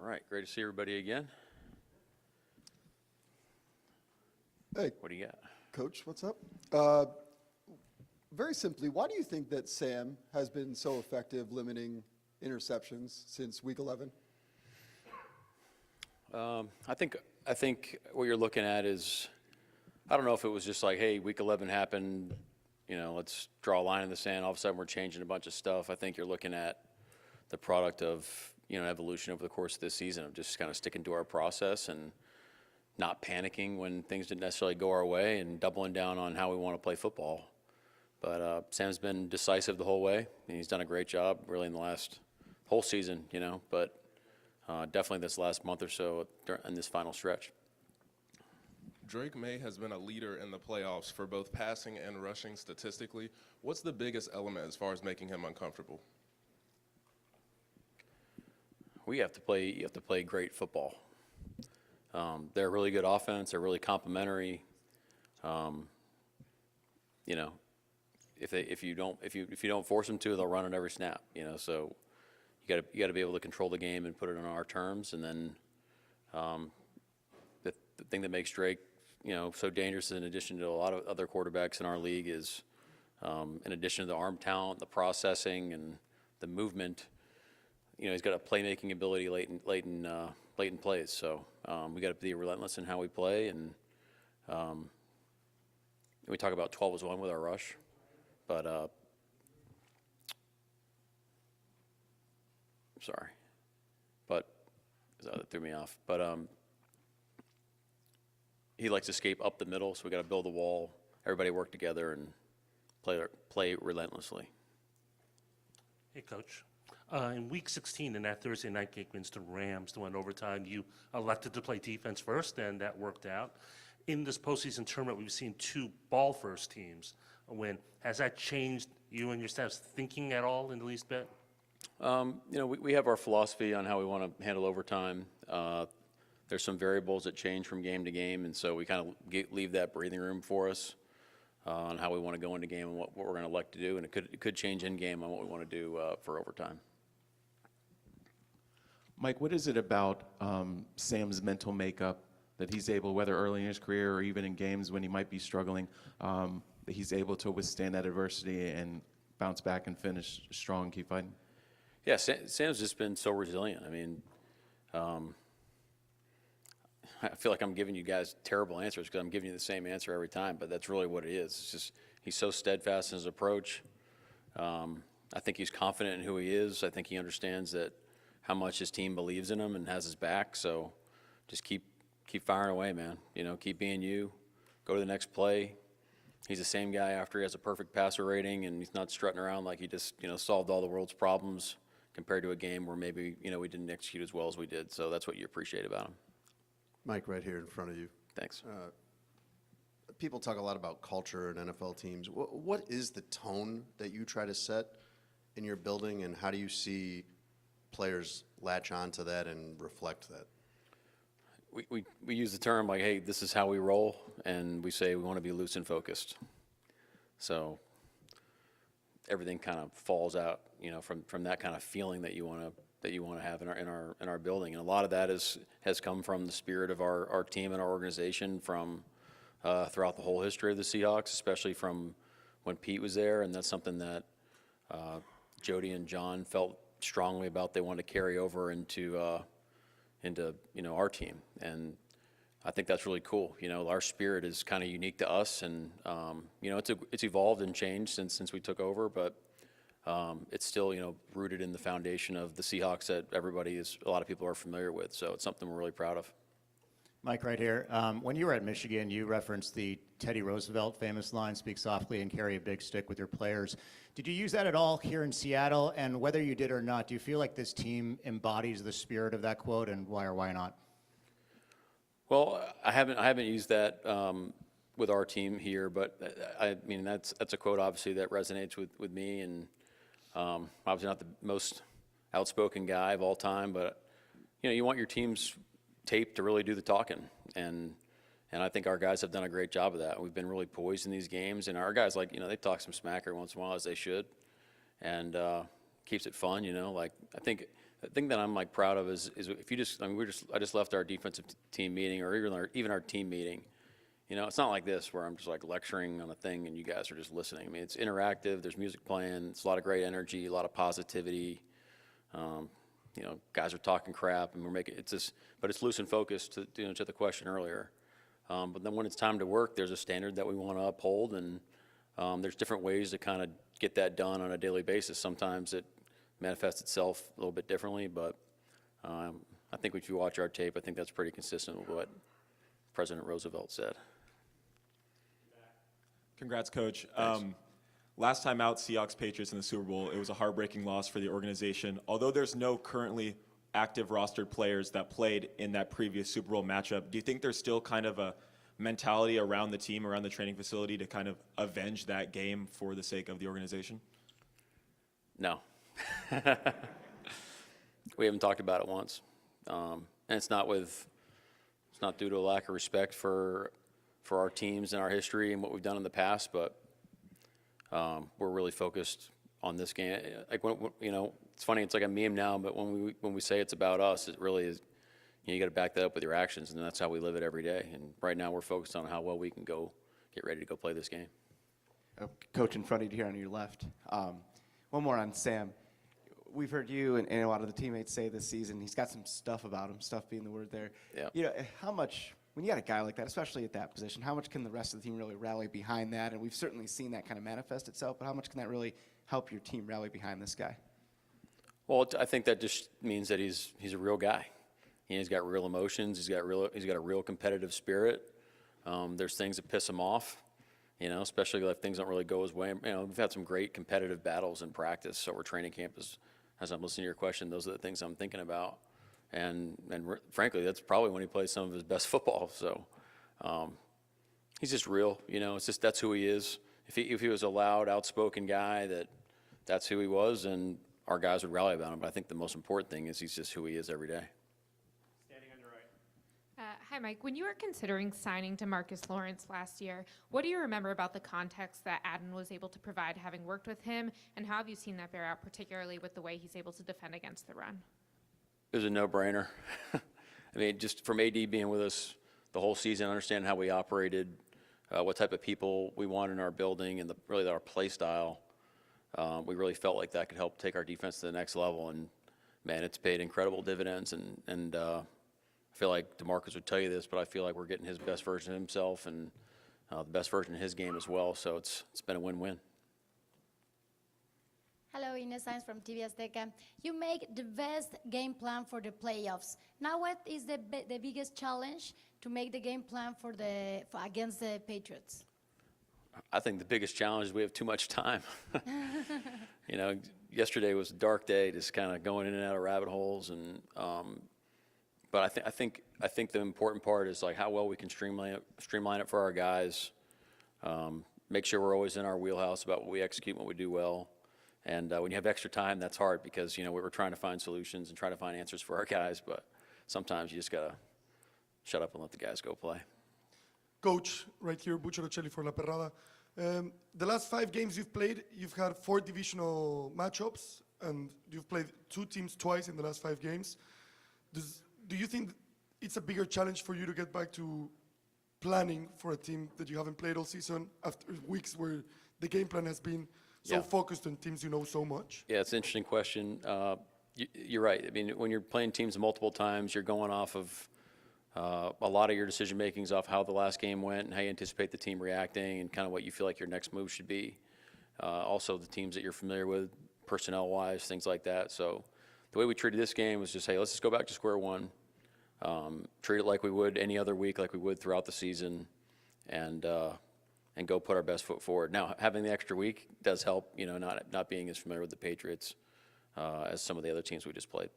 All right, great to see everybody again. Hey, What do you got? Coach, what's up? Very simply, why do you think that Sam has been so effective limiting interceptions since week 11? I think what you're looking at is, I don't know if it was just like, hey, week 11 happened, let's draw a line in the sand. All of a sudden, we're changing a bunch of stuff. I think you're looking at the product of evolution over the course of this season, of just kind of sticking to our process and not panicking when things didn't necessarily go our way, and doubling down on how we want to play football. But Sam's been decisive the whole way, and he's done a great job really in the last whole season, but definitely this last month or so in this final stretch. Drake May has been a leader in the playoffs for both passing and rushing statistically. What's the biggest element as far as making him uncomfortable? You have to play great football. They're a really good offense. They're really complimentary. If you don't force them to, they'll run it every snap. So you got to be able to control the game and put it on our terms. And then the thing that makes Drake so dangerous, in addition to a lot of other quarterbacks in our league, is in addition to the arm talent, the processing, and the movement. He's got a playmaking ability late in plays. So we got to be relentless in how we play, and we talk about 12-1 with our rush, but sorry, but that threw me off. But he likes to escape up the middle, so we got to build a wall. Everybody work together and play relentlessly. Hey, Coach. In Week 16, in that Thursday night game against the Rams, that went overtime, you elected to play defense first, and that worked out. In this postseason tournament, we've seen two ball-first teams win. Has that changed you and your staff's thinking at all in the least bit? We have our philosophy on how we want to handle overtime. There's some variables that change from game to game, and so we kind of leave that breathing room for us on how we want to go into game and what we're going to elect to do, and it could change in game on what we want to do for overtime. Mike, what is it about Sam's mental makeup that he's able, whether early in his career or even in games when he might be struggling, that he's able to withstand that adversity and bounce back and finish strong, keep fighting? Yeah, Sam's just been so resilient. I mean, I feel like I'm giving you guys terrible answers because I'm giving you the same answer every time, but that's really what it is. It's just he's so steadfast in his approach. I think he's confident in who he is. I think he understands that how much his team believes in him and has his back. So just keep firing away, man. Keep being you. Go to the next play. He's the same guy after he has a perfect passer rating, and he's not strutting around like he just solved all the world's problems compared to a game where maybe we didn't execute as well as we did. So that's what you appreciate about him. Mike, right here in front of you. Thanks. People talk a lot about culture in NFL teams. What is the tone that you try to set in your building, and how do you see players latch on to that and reflect that? We use the term like, hey, this is how we roll, and we say we want to be loose and focused. So everything kind of falls out, from that kind of feeling that you want to have in our building, and a lot of that has come from the spirit of our team and our organization from throughout the whole history of the Seahawks, especially from when Pete was there, and that's something that Jody and John felt strongly about. They wanted to carry over into our team, and I think that's really cool. Our spirit is kind of unique to us, and it's evolved and changed since we took over, but it's still rooted in the foundation of the Seahawks that a lot of people are familiar with. So it's something we're really proud of. Mike, right here. When you were at Michigan, you referenced the Teddy Roosevelt famous line, "Speak softly and carry a big stick" with your players. Did you use that at all here in Seattle? And whether you did or not, do you feel like this team embodies the spirit of that quote, and why or why not? Well, I haven't used that with our team here, but I mean that's a quote obviously that resonates with me, and obviously not the most outspoken guy of all time, but you want your team's tape to really do the talking, and I think our guys have done a great job of that. We've been really poised in these games, and our guys they talk some smack every once in a while, as they should, and keeps it fun. I think The thing that I'm like proud of is if you just, I mean, I just left our defensive team meeting, or even our team meeting. You know, it's not like this where I'm just like lecturing on a thing and you guys are just listening. I mean, it's interactive. There's music playing. It's a lot of great energy, a lot of positivity. You know, guys are talking crap, and we're making it's just, but it's loose and focused. To the question earlier. But then when it's time to work, there's a standard that we want to uphold, and there's different ways to kind of get that done on a daily basis. Sometimes it manifests itself a little bit differently, but I think if you watch our tape, I think that's pretty consistent with what President Roosevelt said. Congrats, Coach. Last time out, Seahawks Patriots in the Super Bowl, it was a heartbreaking loss for the organization. Although there's no currently active rostered players that played in that previous Super Bowl matchup, do you think there's still kind of a mentality around the team, around the training facility to kind of avenge that game for the sake of the organization? No. We haven't talked about it once. And it's not due to a lack of respect for our teams and our history and what we've done in the past, but we're really focused on this game. Like, you know, it's funny, it's like a meme now, but when we say it's about us, it really is, you know, you got to back that up with your actions, and that's how we live it every day. And right now we're focused on how well we can go get ready to go play this game. Coach in front of you here on your left. One more on Sam. We've heard you and a lot of the teammates say this season he's got some stuff about him, stuff being the word there. Yeah. You know, how much, when you got a guy like that, especially at that position, how much can the rest of the team really rally behind that? And we've certainly seen that kind of manifest itself, but how much can that really help your team rally behind this guy? Well, I think that just means that he's a real guy. He's got real emotions. He's got a real competitive spirit. There's things that piss him off, you know, especially if things don't really go his way. You know, we've had some great competitive battles in practice over training camp. As I'm listening to your question, those are the things I'm thinking about. And frankly, that's probably when he plays some of his best football. So he's just real, you know. It's just that's who he is. If he was a loud, outspoken guy, that's who he was, and our guys would rally about him. But I think the most important thing is he's just who he is every day. Hi, Mike. When you were considering signing DeMarcus Lawrence last year, what do you remember about the context that Adden was able to provide having worked with him, and how have you seen that bear out, particularly with the way he's able to defend against the run? It was a no-brainer. I mean, just from AD being with us the whole season, understanding how we operated, what type of people we want in our building, and really our play style, we really felt like that could help take our defense to the next level. And, man, it's paid incredible dividends, and I feel like DeMarcus would tell you this, but I feel like we're getting his best version of himself and the best version of his game as well. So it's been a win-win. Hello, Ines Sainz from TV Azteca. You make the best game plan for the playoffs. Now, what is the biggest challenge to make the game plan against the Patriots? I think the biggest challenge is we have too much time. You know, yesterday was a dark day, just kind of going in and out of rabbit holes, and but I think the important part is like how well we can streamline it for our guys. Make sure we're always in our wheelhouse about what we execute, what we do well. And when you have extra time, that's hard because, you know, we were trying to find solutions and try to find answers for our guys, but sometimes you just got to shut up and let the guys go play. Coach, right here, Bucciaroccelli for La Perrada. The last 5 games you've played, you've had 4 divisional matchups, and you've played 2 teams twice in the last 5 games. Do you think it's a bigger challenge for you to get back to planning for a team that you haven't played all season after weeks where the game plan has been so focused on teams you know so much? Yeah, it's an interesting question. You're right. I mean, when you're playing teams multiple times, you're going off of a lot of your decision makings off how the last game went and how you anticipate the team reacting and kind of what you feel like your next move should be. Also, the teams that you're familiar with, personnel-wise, things like that. So the way we treated this game was just, hey, let's just go back to square one, treat it like we would any other week, like we would throughout the season, and go put our best foot forward. Now, having the extra week does help, you know, not being as familiar with the Patriots as some of the other teams we just played.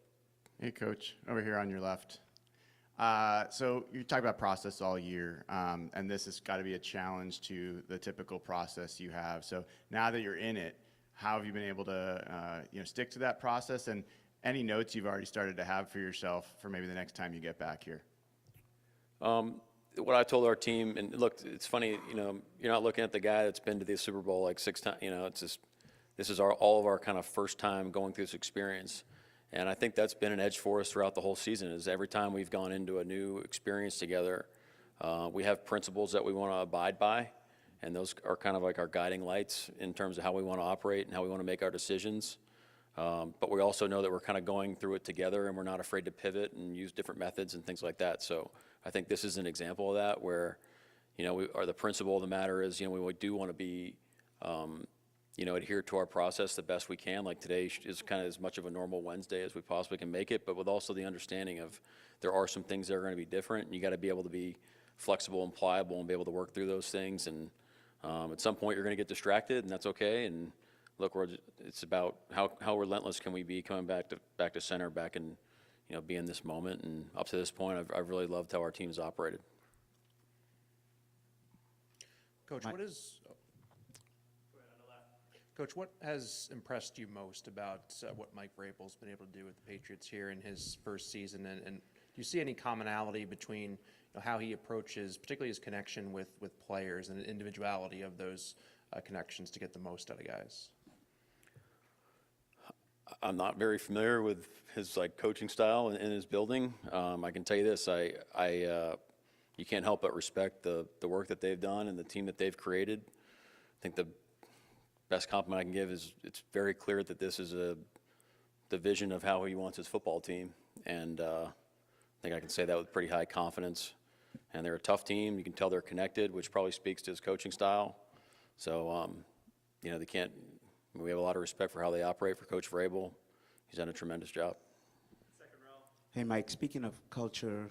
Hey, Coach, over here on your left. So you talked about process all year, and this has got to be a challenge to the typical process you have. So now that you're in it, how have you been able to stick to that process, and any notes you've already started to have for yourself for maybe the next time you get back here? What I told our team, and look, it's funny, you know, you're not looking at the guy that's been to the Super Bowl like 6 times. You know, it's just this is all of our kind of first time going through this experience. And I think that's been an edge for us throughout the whole season, is every time we've gone into a new experience together, we have principles that we want to abide by, and those are kind of like our guiding lights in terms of how we want to operate and how we want to make our decisions. But we also know that we're kind of going through it together, and we're not afraid to pivot and use different methods and things like that. So I think this is an example of that, where, the principle of the matter is, we do want to be, adhere to our process the best we can. Like today is kind of as much of a normal Wednesday as we possibly can make it, but with also the understanding of there are some things that are going to be different, and you got to be able to be flexible and pliable and be able to work through those things. And at some point you're going to get distracted, and that's okay. And look, it's about how relentless can we be coming back to center, back in, be in this moment. And up to this point, I've really loved how our team's operated. Coach, Coach, what has impressed you most about what Mike Vrabel's been able to do with the Patriots here in his first season? And do you see any commonality between how he approaches, particularly his connection with players and the individuality of those connections to get the most out of guys? I'm not very familiar with his coaching style in his building. I can tell you this: you can't help but respect the work that they've done and the team that they've created. I think the best compliment I can give is it's very clear that this is the vision of how he wants his football team, and I think I can say that with pretty high confidence. And they're a tough team. You can tell they're connected, which probably speaks to his coaching style. So, they can't. We have a lot of respect for how they operate for Coach Vrabel. He's done a tremendous job. Hey, Mike, speaking of culture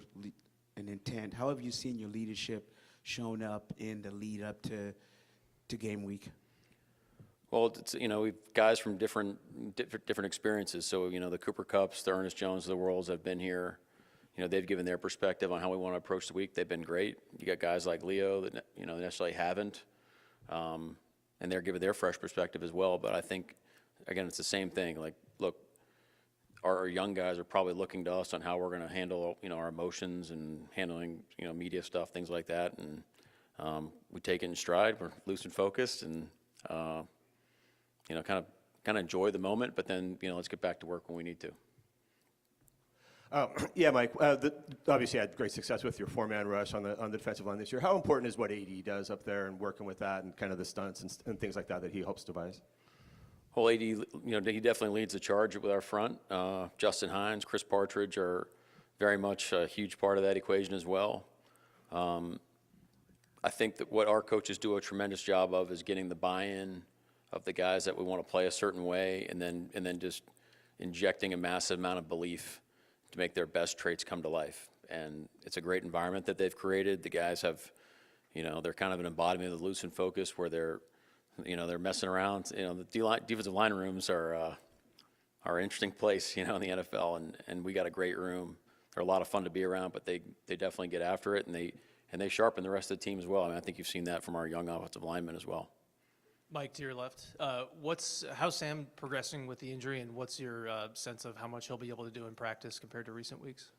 and intent, how have you seen your leadership shown up in the lead up to game week? Well, we've guys from different experiences. So, the Cooper Kupps, the Ernest Jones of the world have been here. They've given their perspective on how we want to approach the week. They've been great. You got guys like Leo that, necessarily haven't. And they're giving their fresh perspective as well. But I think, again, it's the same thing. Like, look, our young guys are probably looking to us on how we're going to handle, our emotions and handling, media stuff, things like that. And we take it in stride. We're loose and focused, and kind of enjoy the moment. But then, let's get back to work when we need to. Yeah, Mike. Obviously, had great success with your four-man rush on the defensive line this year. How important is what AD does up there and working with that and kind of the stunts and things like that he helps devise? Well, AD, he definitely leads the charge with our front. Justin Hines, Chris Partridge are very much a huge part of that equation as well. I think that what our coaches do a tremendous job of is getting the buy-in of the guys that we want to play a certain way, and then just injecting a massive amount of belief to make their best traits come to life. And it's a great environment that they've created. The guys have, they're kind of an embodiment of the loose and focus, where they're messing around. The defensive line rooms are an interesting place, in the NFL, and we got a great room. They're a lot of fun to be around, but they definitely get after it, and they sharpen the rest of the team as well. I mean, I think you've seen that from our young offensive linemen as well. Mike, to your left, how's Sam progressing with the injury, and what's your sense of how much he'll be able to do in practice compared to recent weeks?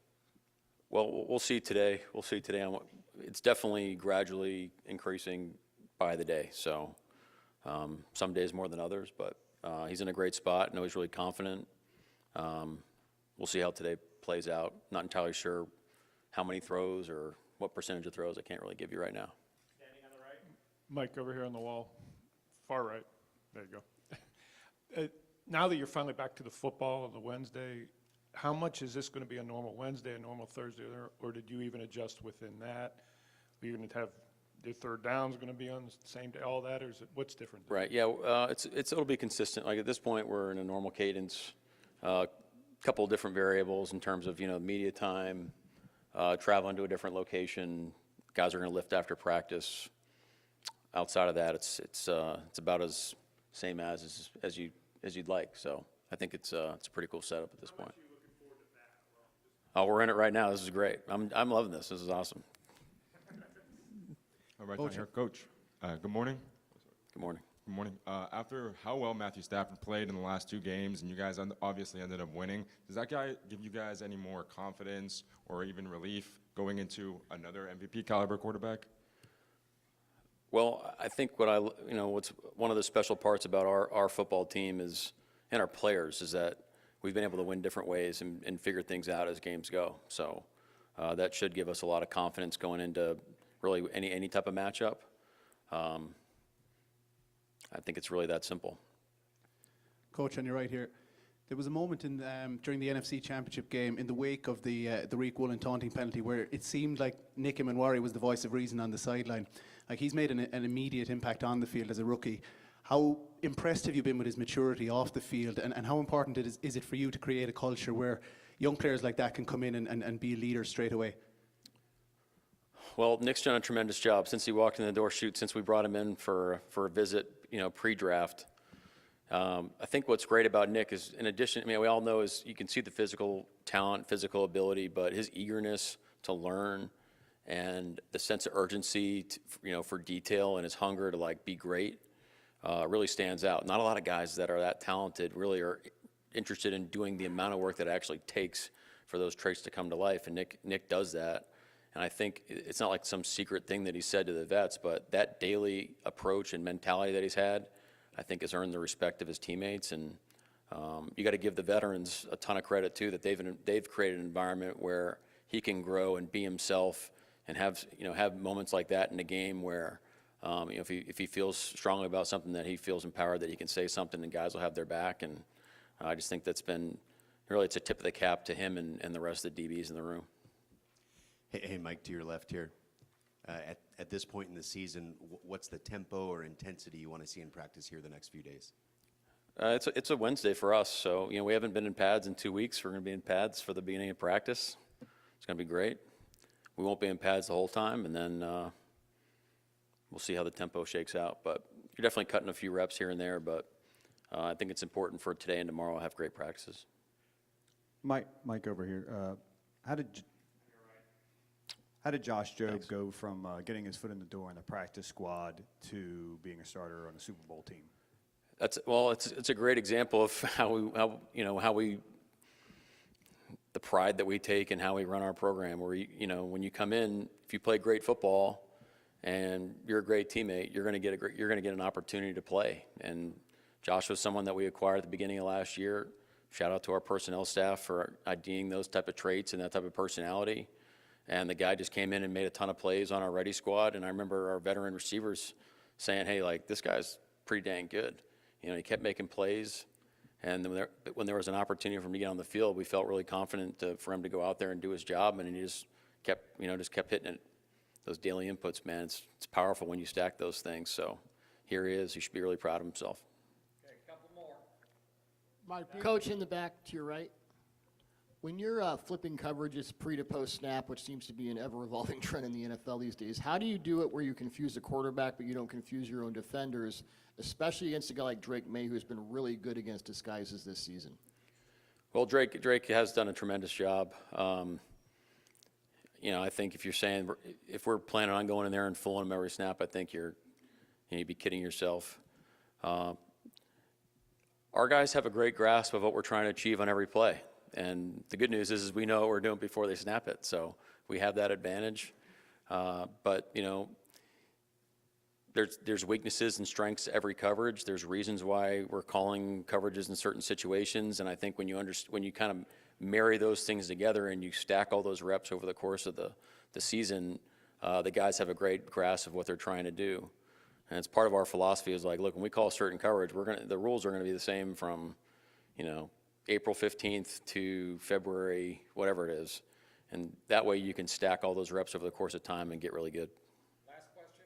Well, we'll see today. It's definitely gradually increasing by the day. So some days more than others, but he's in a great spot. I know he's really confident. We'll see how today plays out. Not entirely sure how many throws or what percentage of throws. I can't really give you right now. Standing on the right. Mike, over here on the wall. Far right. There you go. Now that you're finally back to the football on the Wednesday, how much is this going to be a normal Wednesday, a normal Thursday, or did you even adjust within that? Are you going to have your third downs going to be on the same day, all that, or is it, what's different? Right. Yeah. It'll be consistent. Like at this point, we're in a normal cadence. Couple of different variables in terms of media time, traveling to a different location. Guys are going to lift after practice. Outside of that, it's about as same as you'd like. So I think it's a pretty cool setup at this point. Oh, we're in it right now. This is great. I'm loving this. This is awesome. All right, here, Coach. Good morning. Good morning. Good morning. After how well Matthew Stafford played in the last two games, and you guys obviously ended up winning, does that guy give you guys any more confidence or even relief going into another MVP caliber quarterback? Well, I think what's one of the special parts about our football team is, and our players, is that we've been able to win different ways and figure things out as games go. So that should give us a lot of confidence going into really any type of matchup. I think it's really that simple. Coach, on your right here, there was a moment during the NFC Championship game in the wake of the Reek Woolen taunting penalty where it seemed like Nick Imanwari was the voice of reason on the sideline. Like, he's made an immediate impact on the field as a rookie. How impressed have you been with his maturity off the field, and how important is it for you to create a culture where young players like that can come in and be a leader straight away? Well, Nick's done a tremendous job since he walked in the door, since we brought him in for a visit, pre-draft. I think what's great about Nick is, in addition, we all know you can see the physical talent, physical ability, but his eagerness to learn and the sense of urgency, for detail, and his hunger to be great, really stands out. Not a lot of guys that are that talented really are interested in doing the amount of work that it actually takes for those traits to come to life, and Nick does that. And I think it's not like some secret thing that he said to the vets, but that daily approach and mentality that he's had, I think, has earned the respect of his teammates. And you got to give the veterans a ton of credit too, that they've created an environment where he can grow and be himself and have moments like that in a game where if he feels strongly about something, that he feels empowered that he can say something and guys will have their back. And I just think that's been really, it's a tip of the cap to him and the rest of the DBs in the room. Hey, Mike, to your left here. At this point in the season, what's the tempo or intensity you want to see in practice here the next few days? It's a Wednesday for us, so we haven't been in pads in 2 weeks. We're going to be in pads for the beginning of practice. It's going to be great. We won't be in pads the whole time, and then we'll see how the tempo shakes out. But you're definitely cutting a few reps here and there, but I think it's important for today and tomorrow to have great practices. Mike over here. How did Josh Jobe go from getting his foot in the door in the practice squad to being a starter on a Super Bowl team? It's a great example of how we the pride that we take and how we run our program. Where when you come in, if you play great football and you're a great teammate, you're going to get an opportunity to play. And Josh was someone that we acquired at the beginning of last year. Shout out to our personnel staff for IDing those type of traits and that type of personality. And the guy just came in and made a ton of plays on our ready squad. And I remember our veteran receivers saying, hey, this guy's pretty dang good. He kept making plays. And then when there was an opportunity for him to get on the field, we felt really confident for him to go out there and do his job. And he just kept hitting it. Those daily inputs, man, it's powerful when you stack those things. So here he is. He should be really proud of himself. Okay, a couple more. Coach in the back to your right. When you're flipping coverages pre to post snap, which seems to be an ever-evolving trend in the NFL these days, how do you do it where you confuse the quarterback but you don't confuse your own defenders, especially against a guy like Drake May, who's been really good against disguises this season? Well, Drake has done a tremendous job. I think if we're planning on going in there and fooling him every snap, I think you'd be kidding yourself. Our guys have a great grasp of what we're trying to achieve on every play. And the good news is we know what we're doing before they snap it. So we have that advantage. But there's weaknesses and strengths to every coverage. There's reasons why we're calling coverages in certain situations. And I think when you kind of marry those things together and you stack all those reps over the course of the season, the guys have a great grasp of what they're trying to do. And it's part of our philosophy is look, when we call certain coverage, the rules are going to be the same from, April 15th to February, whatever it is. And that way you can stack all those reps over the course of time and get really good. Last question.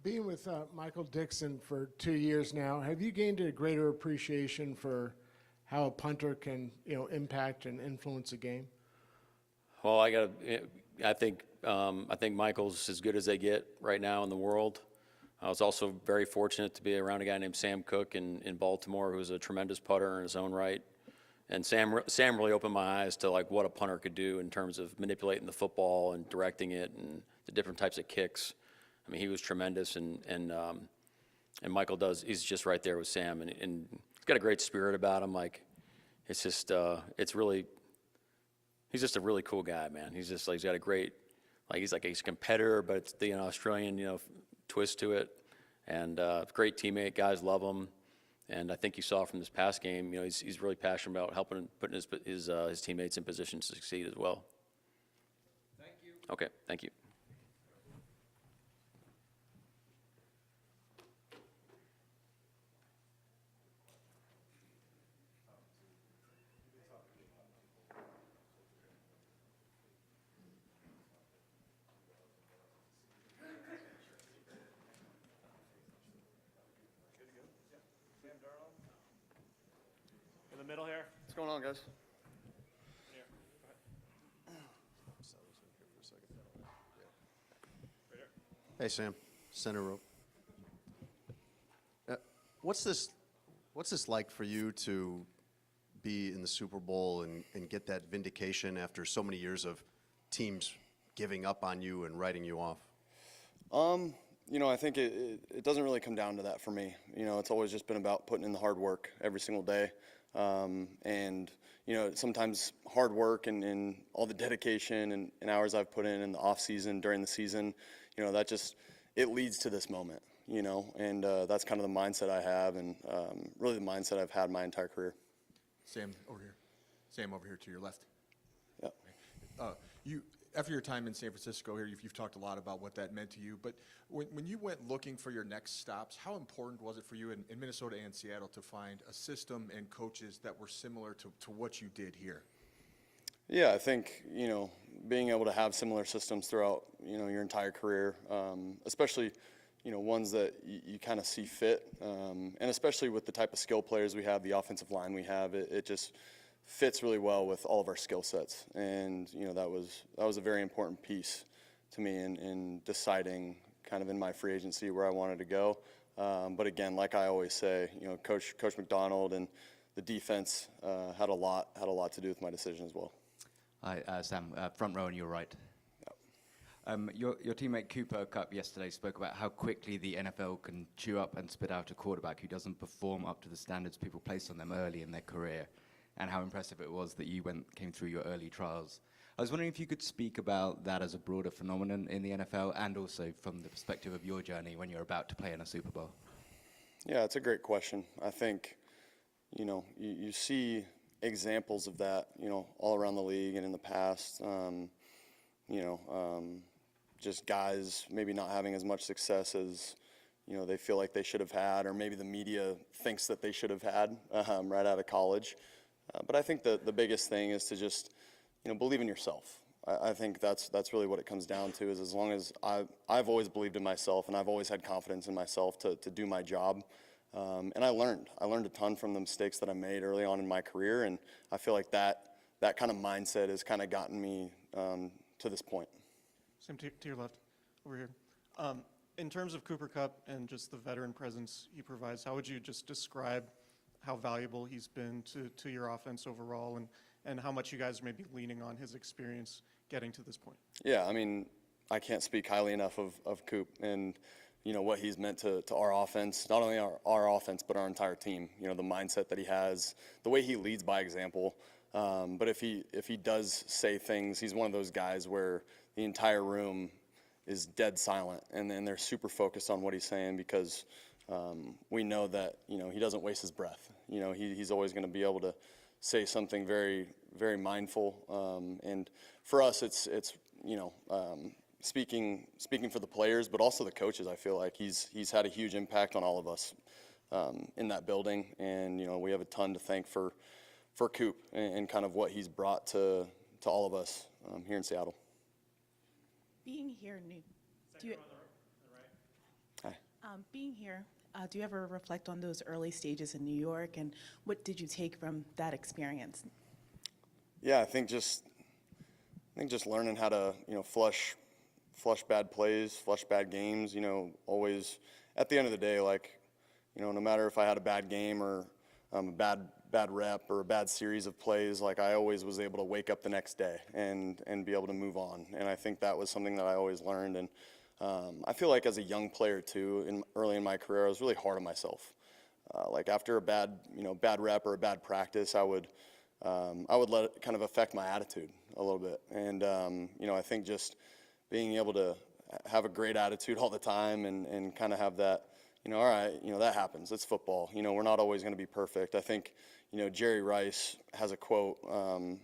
Being with Michael Dixon for 2 years now, have you gained a greater appreciation for how a punter can, impact and influence a game? Well, I think Michael's as good as they get right now in the world. I was also very fortunate to be around a guy named Sam Cook in Baltimore, who's a tremendous putter in his own right. And Sam really opened my eyes to like what a punter could do in terms of manipulating the football and directing it and the different types of kicks. I mean, he was tremendous, and Michael he's just right there with Sam, and he's got a great spirit about him. Like, it's just he's just a really cool guy, man. He's just like, he's got a great, like, he's a competitor, but it's the Australian twist to it, and great teammate. Guys love him, And I think you saw from this past game, he's really passionate about helping putting his teammates in positions to succeed as well. Thank you. Okay, thank you. In the middle here. What's going on, guys? Hey, Sam, center row. What's this like for you to be in the Super Bowl and get that vindication after so many years of teams giving up on you and writing you off? I think it doesn't really come down to that for me. It's always just been about putting in the hard work every single day. And sometimes hard work and all the dedication and hours I've put in the off season, during the season, that just, it leads to this moment, and that's kind of the mindset I have, and really the mindset I've had my entire career. Sam over here. Sam over here to your left. Yep. After your time in San Francisco here, you've talked a lot about what that meant to you, but when you went looking for your next stops, how important was it for you in Minnesota and Seattle to find a system and coaches that were similar to what you did here? Yeah, I think, being able to have similar systems throughout, your entire career, especially, ones that you kind of see fit, and especially with the type of skill players we have, the offensive line we have, it just fits really well with all of our skill sets. And, that was a very important piece to me in deciding kind of in my free agency where I wanted to go. But again, like I always say, Coach Macdonald and the defense had a lot to do with my decision as well. Hi, Sam, front row on your right. Your teammate Cooper Kupp yesterday spoke about how quickly the NFL can chew up and spit out a quarterback who doesn't perform up to the standards people place on them early in their career, and how impressive it was that you came through your early trials. I was wondering if you could speak about that as a broader phenomenon in the NFL, and also from the perspective of your journey when you're about to play in a Super Bowl. Yeah, it's a great question. I think, you see examples of that, all around the league and in the past. Just guys maybe not having as much success as, they feel like they should have had, or maybe the media thinks that they should have had right out of college. But I think the biggest thing is to just, believe in yourself. I think that's really what it comes down to, is as long as I've always believed in myself, and I've always had confidence in myself to do my job. And I learned a ton from the mistakes that I made early on in my career, and I feel like that kind of mindset has kind of gotten me to this point. Sam, to your left, over here. In terms of Cooper Kupp and just the veteran presence he provides, how would you just describe how valuable he's been to your offense overall, and how much you guys may be leaning on his experience getting to this point? Yeah, I mean, I can't speak highly enough of Coop and what he's meant to our offense, not only our offense, but our entire team. The mindset that he has, the way he leads by example. But if he does say things, he's one of those guys where the entire room is dead silent, and they're super focused on what he's saying, because we know that he doesn't waste his breath. He's always going to be able to say something very, very mindful. And for us, it's speaking for the players, but also the coaches. I feel like he's had a huge impact on all of us in that building, and we have a ton to thank for Coop and kind of what he's brought to all of us here in Seattle. Being here, being here, do you ever reflect on those early stages in New York, and what did you take from that experience? Yeah, I think just learning how to flush bad plays, flush bad games. Always at the end of the day, no matter if I had a bad game or a bad rep or a bad series of plays, I always was able to wake up the next day and be able to move on. And I think that was something that I always learned. And I feel like as a young player too, early in my career, I was really hard on myself. After a bad rep or a bad practice, I would let it kind of affect my attitude a little bit. And I think just being able to have a great attitude all the time and kind of have that all right, that happens. It's football. We're not always going to be perfect. I think, Jerry Rice has a quote, I'm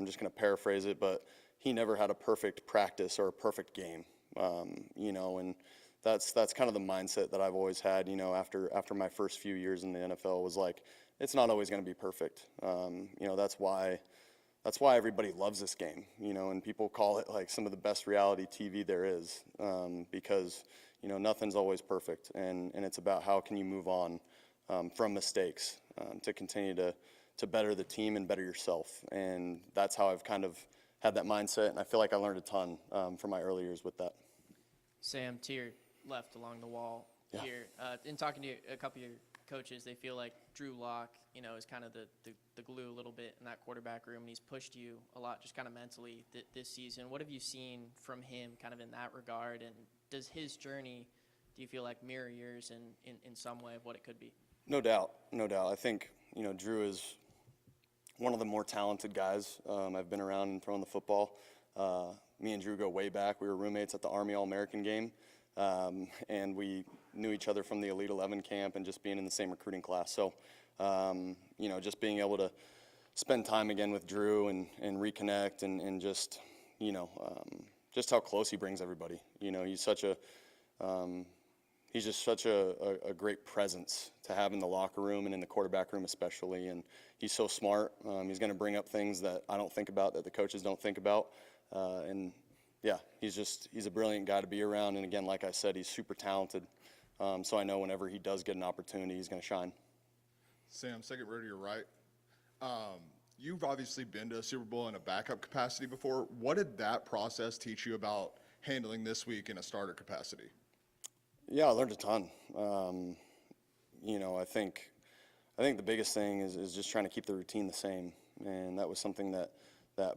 just going to paraphrase it, but he never had a perfect practice or a perfect game, and that's kind of the mindset that I've always had, after my first few years in the NFL was like, it's not always going to be perfect. That's why everybody loves this game, and people call it like some of the best reality TV there is, because, nothing's always perfect, and it's about how can you move on from mistakes to continue to better the team and better yourself. And that's how I've kind of had that mindset, and I feel like I learned a ton from my early years with that. Sam, to your left along the wall here, in talking to a couple of your coaches, they feel like Drew Lock, is kind of the glue a little bit in that quarterback room, and he's pushed you a lot just kind of mentally this season. What have you seen from him kind of in that regard, and does his journey, do you feel like, mirror yours in some way of what it could be? No doubt. I think, Drew is one of the more talented guys I've been around and throwing the football. Me and Drew go way back. We were roommates at the Army All-American game, and we knew each other from the Elite 11 camp and just being in the same recruiting class. So, just being able to spend time again with Drew and reconnect and just, just how close he brings everybody. He's just such a great presence to have in the locker room and in the quarterback room especially. And he's so smart. He's going to bring up things that I don't think about, that the coaches don't think about. He's a brilliant guy to be around. And again, like I said, he's super talented. So I know whenever he does get an opportunity, he's going to shine. Sam, second row to your right. You've obviously been to a Super Bowl in a backup capacity before. What did that process teach you about handling this week in a starter capacity? Yeah, I learned a ton. I think the biggest thing is just trying to keep the routine the same, and that was something that I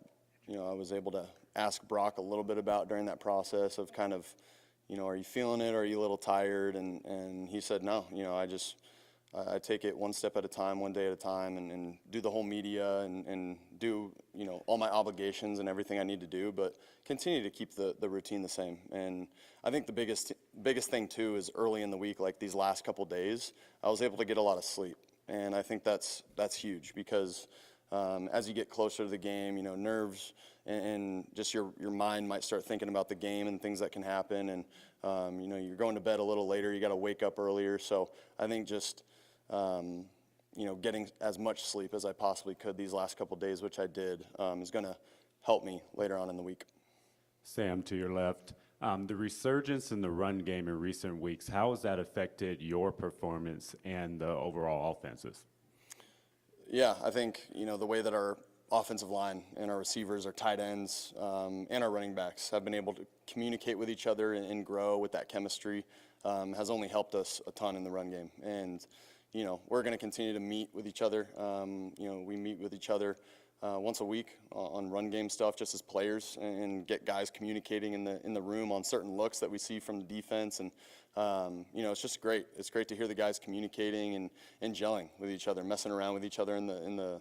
was able to ask Brock a little bit about during that process of kind of, are you feeling it? Are you a little tired? And he said, no. I take it one step at a time, one day at a time, and do the whole media and do, all my obligations and everything I need to do, but continue to keep the routine the same. And I think the biggest thing too is early in the week, like these last couple days, I was able to get a lot of sleep. And I think that's huge because as you get closer to the game, nerves and just your mind might start thinking about the game and things that can happen. And, you're going to bed a little later, you got to wake up earlier. So I think just, getting as much sleep as I possibly could these last couple days, which I did, is going to help me later on in the week. Sam, to your left, the resurgence in the run game in recent weeks, how has that affected your performance and the overall offenses? Yeah, I think, the way that our offensive line and our receivers, our tight ends, and our running backs have been able to communicate with each other and grow with that chemistry has only helped us a ton in the run game. And, we're going to continue to meet with each other. We meet with each other once a week on run game stuff just as players and get guys communicating in the room on certain looks that we see from the defense. And, it's just great. It's great to hear the guys communicating and gelling with each other, messing around with each other in the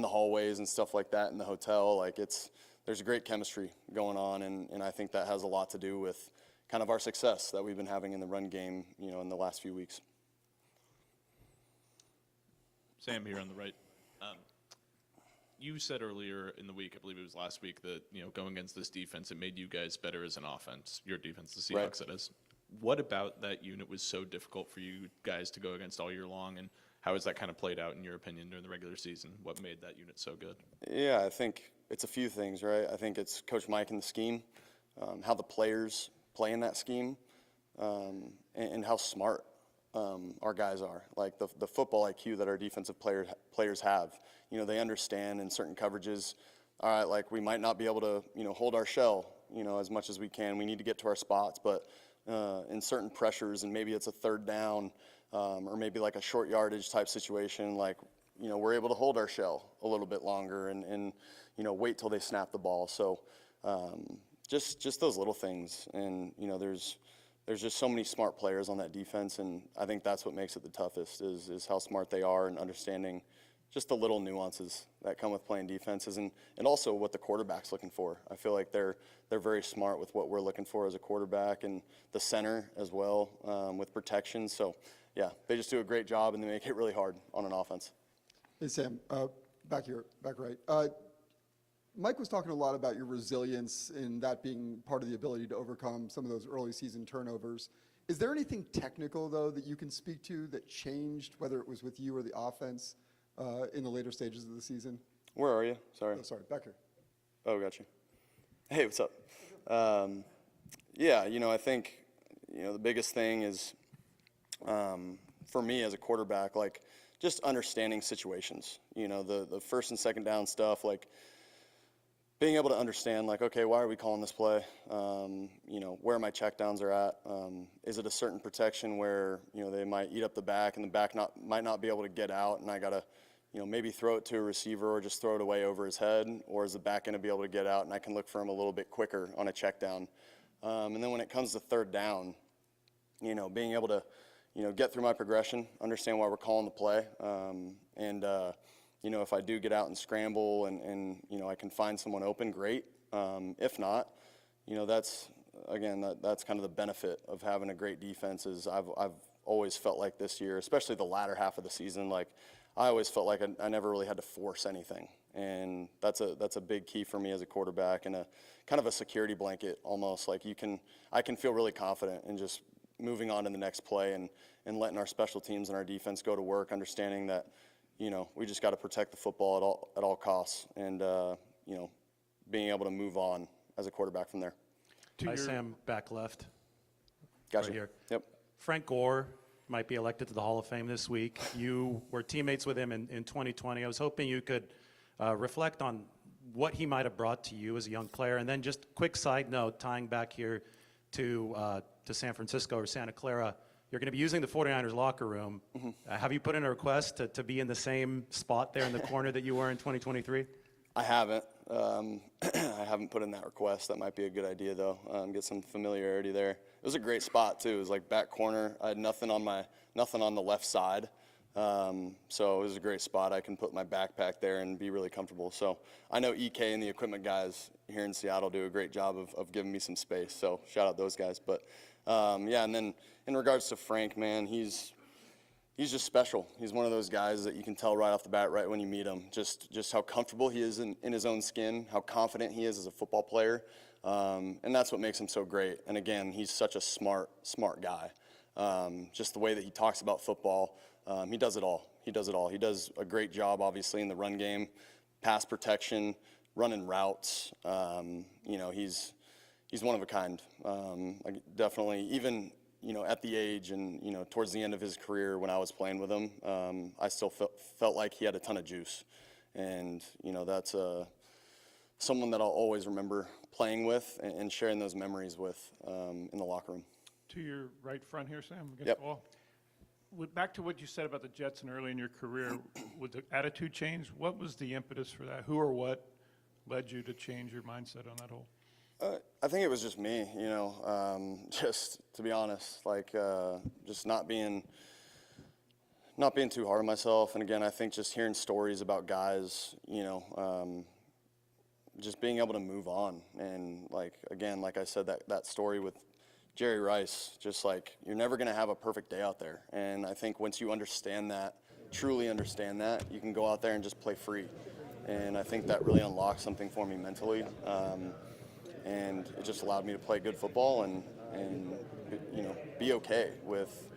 hallways and stuff like that in the hotel. There's a great chemistry going on, and I think that has a lot to do with kind of our success that we've been having in the run game, in the last few weeks. Sam here on the right. You said earlier in the week, I believe it was last week, that going against this defense, it made you guys better as an offense. Your defense, the Seahawks, that is. What about that unit was so difficult for you guys to go against all year long, and how has that kind of played out in your opinion during the regular season? What made that unit so good? Yeah, I think it's a few things, right? I think it's Coach Mike and the scheme, how the players play in that scheme, and how smart our guys are. Like the football IQ that our defensive players have. They understand in certain coverages, all right, like we might not be able to, hold our shell, as much as we can. We need to get to our spots, but in certain pressures, and maybe it's a third down, or maybe like a short yardage type situation, like, we're able to hold our shell a little bit longer and wait till they snap the ball. So just those little things. And, there's just so many smart players on that defense, and I think that's what makes it the toughest is how smart they are and understanding just the little nuances that come with playing defenses, and also what the quarterback's looking for. I feel like they're very smart with what we're looking for as a quarterback, and the center as well, with protection. So, yeah, they just do a great job, and they make it really hard on an offense. Hey, Sam, back right. Mike was talking a lot about your resilience and that being part of the ability to overcome some of those early season turnovers. Is there anything technical, though, that you can speak to that changed, whether it was with you or the offense, in the later stages of the season? Where are you? Sorry. Oh, sorry, back here. Oh, got you. Hey, what's up? Yeah, I think, the biggest thing is, for me as a quarterback, like, just understanding situations. The first and second down stuff, like, being able to understand, like, okay, why are we calling this play? Where my checkdowns are at. Is it a certain protection where, they might eat up the back and the back might not be able to get out, and I got to, maybe throw it to a receiver or just throw it away over his head, or is the back going to be able to get out and I can look for him a little bit quicker on a check down. And then when it comes to third down, being able to, get through my progression, understand why we're calling the play, and if I do get out and scramble and I can find someone open, great. If not, that's kind of the benefit of having a great defense. Is I've always felt like this year, especially the latter half of the season, like I always felt like I never really had to force anything, and that's a big key for me as a quarterback, and a kind of a security blanket almost. Like I can feel really confident in just moving on to the next play and letting our special teams and our defense go to work, understanding that we just got to protect the football at all costs, and being able to move on as a quarterback from there. Hi, Sam, back left. Gotcha. Right here. Yep. Frank Gore might be elected to the Hall of Fame this week. You were teammates with him in 2020. I was hoping you could reflect on what he might have brought to you as a young player, and then just quick side note, tying back here to San Francisco or Santa Clara. You're going to be using the 49ers locker room. Mm-hmm. Have you put in a request to be in the same spot there in the corner that you were in 2023? I haven't. I haven't put in that request. That might be a good idea, though. Get some familiarity there. It was a great spot too. It was like back corner. I had nothing on the left side, so it was a great spot. I can put my backpack there and be really comfortable. So I know EK and the equipment guys here in Seattle do a great job of giving me some space. So shout out those guys. But yeah, and then in regards to Frank, man, he's just special. He's one of those guys that you can tell right off the bat, right when you meet him, just how comfortable he is in his own skin, how confident he is as a football player, and that's what makes him so great. And again, he's such a smart guy. Just the way that he talks about football, he does it all. He does it all. He does a great job, obviously, in the run game, pass protection, running routes. He's one of a kind. Definitely, even at the age and, towards the end of his career when I was playing with him, I still felt like he had a ton of juice. And, that's someone that I'll always remember playing with and sharing those memories with in the locker room. To your right front here, Sam, against Yep. the wall. Back to what you said about the Jets and early in your career, with the attitude change, what was the impetus for that? Who or what led you to change your mindset on that whole? I think it was just me, just to be honest, like just not being too hard on myself. And again, I think just hearing stories about guys, just being able to move on. And like I said, that story with Jerry Rice, just like you're never going to have a perfect day out there. And I think once you understand that, truly understand that, you can go out there and just play free. And I think that really unlocked something for me mentally. And it just allowed me to play good football and be okay with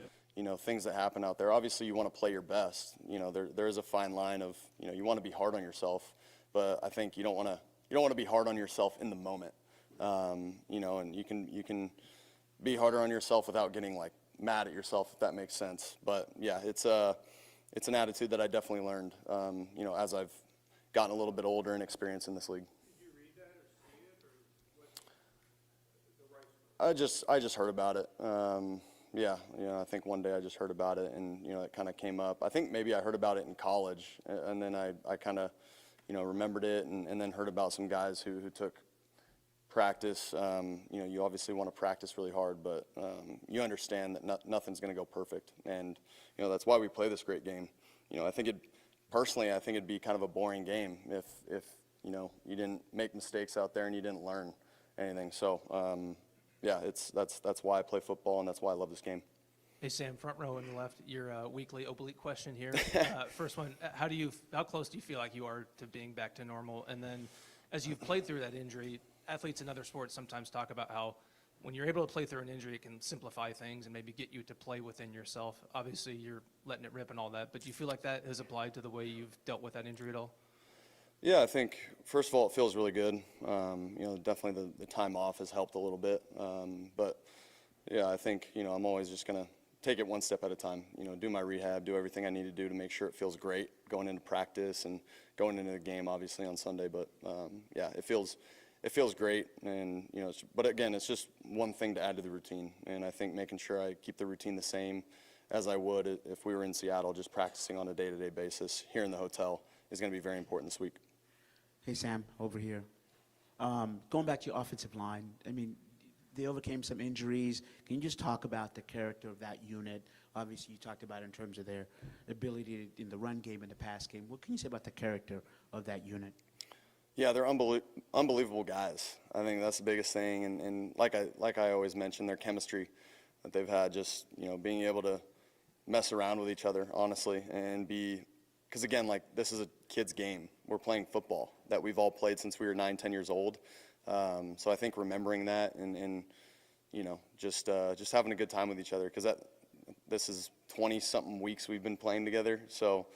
things that happen out there. Obviously, you want to play your best. There is a fine line of you want to be hard on yourself, but I think you don't want to be hard on yourself in the moment. And you can be harder on yourself without getting like mad at yourself, if that makes sense. But yeah, it's an attitude that I definitely learned as I've gotten a little bit older and experienced in this league. I just heard about it. I think one day I just heard about it, and it kind of came up. I think maybe I heard about it in college, and then I kind of remembered it, and then heard about some guys who took practice. You obviously want to practice really hard, but you understand that nothing's going to go perfect, and that's why we play this great game. I think it'd personally, I think it'd be kind of a boring game if you know, you didn't make mistakes out there and you didn't learn anything. So, yeah, that's why I play football, and that's why I love this game. Hey, Sam, front row on the left, your weekly oblique question here. First one, how close do you feel like you are to being back to normal? And then as you've played through that injury, athletes in other sports sometimes talk about how when you're able to play through an injury, it can simplify things and maybe get you to play within yourself. Obviously, you're letting it rip and all that, but do you feel like that has applied to the way you've dealt with that injury at all? Yeah, I think, first of all, it feels really good. You know, definitely the time off has helped a little bit. But, yeah, I think, you know, I'm always just going to take it one step at a time. You know, do my rehab, do everything I need to do to make sure it feels great going into practice and going into the game, obviously, on Sunday. But, yeah, it feels great. And, you know, but, again, it's just one thing to add to the routine. And I think making sure I keep the routine the same as I would if we were in Seattle, just practicing on a day-to-day basis here in the hotel is going to be very important this week. Hey, Sam, over here. Going back to your offensive line, I mean, they overcame some injuries. Can you just talk about the character of that unit? Obviously, you talked about in terms of their ability in the run game and the pass game. What can you say about the character of that unit? Yeah, they're unbelievable guys. I think that's the biggest thing. And like I always mention, their chemistry that they've had, just, you know, being able to mess around with each other, honestly, and because, again, like, this is a kid's game. We're playing football that we've all played since we were 9, 10 years old. So I think remembering that and you know, just having a good time with each other, because this is 20-something weeks we've been playing together. So,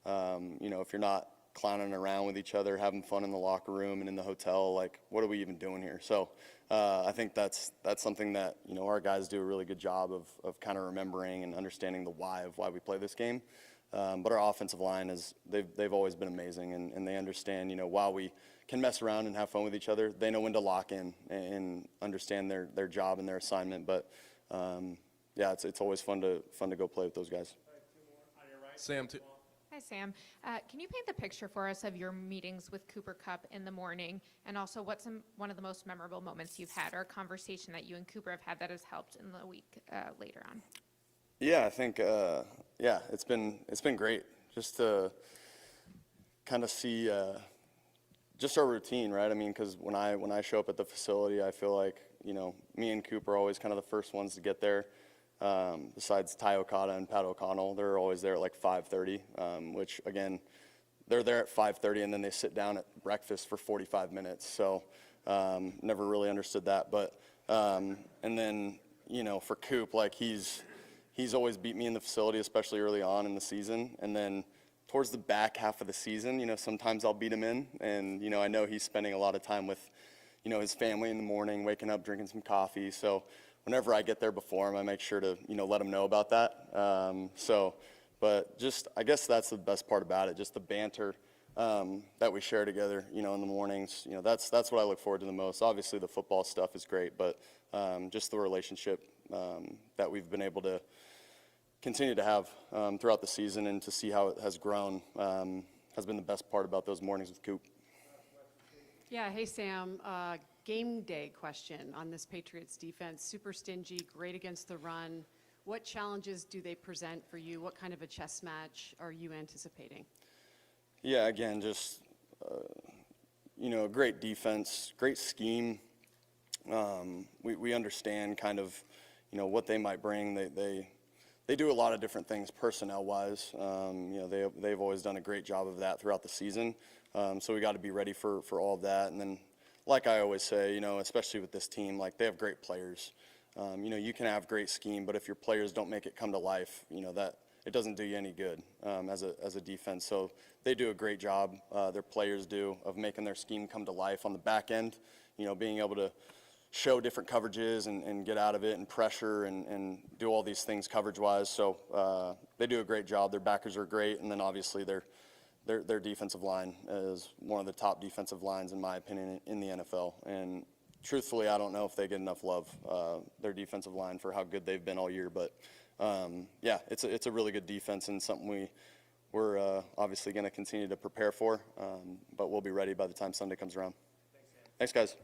you know, if you're not clowning around with each other, having fun in the locker room and in the hotel, like, what are we even doing here? So I think that's something that, you know, our guys do a really good job of kind of remembering and understanding the why of why we play this game. But our offensive line they've always been amazing, and they understand, you know, while we can mess around and have fun with each other, they know when to lock in and understand their job and their assignment. But yeah, it's always fun to go play with those guys. Sam, Hi, Sam. Can you paint the picture for us of your meetings with Cooper Kupp in the morning, and also what's one of the most memorable moments you've had, or a conversation that you and Cooper have had that has helped in the week later on? Yeah, I think yeah, it's been great just to kind of see just our routine, right? I mean, because when I show up at the facility, I feel like, you know, me and Cooper are always kind of the first ones to get there. Besides Ty Okada and Pat O'Connell, they're always there at like 5:30, which, again, they're there at 5:30 and then they sit down at breakfast for 45 minutes. So never really understood that. But and then, you know, for Coop, like, he's always beat me in the facility, especially early on in the season. And then towards the back half of the season, you know, sometimes I'll beat him in. And, you know, I know he's spending a lot of time with, you know, his family in the morning, waking up, drinking some coffee. So whenever I get there before him, I make sure to, you know, let him know about that. But just, I guess that's the best part about it, just the banter that we share together, you know, in the mornings. You know, that's what I look forward to the most. Obviously, the football stuff is great, but just the relationship that we've been able to continue to have throughout the season, and to see how it has grown has been the best part about those mornings with Coop. Yeah, hey, Sam. Game day question on this Patriots defense. Super stingy, great against the run. What challenges do they present for you? What kind of a chess match are you anticipating? Yeah, again, just, you know, great defense, great scheme. We understand kind of, you know, what they might bring. They do a lot of different things personnel-wise. You know, they've always done a great job of that throughout the season. So we got to be ready for all of that. And then, like I always say, you know, especially with this team, like, they have great players. You know, you can have great scheme, but if your players don't make it come to life, you know, that it doesn't do you any good as a defense. So they do a great job, their players do, of making their scheme come to life on the back end, you know, being able to show different coverages and get out of it and pressure and do all these things coverage-wise. So they do a great job. Their backers are great, and then obviously their defensive line is one of the top defensive lines, in my opinion, in the NFL. And truthfully, I don't know if they get enough love, their defensive line, for how good they've been all year. But yeah, it's a really good defense, and something we're obviously going to continue to prepare for. But we'll be ready by the time Sunday comes around. Thanks, guys.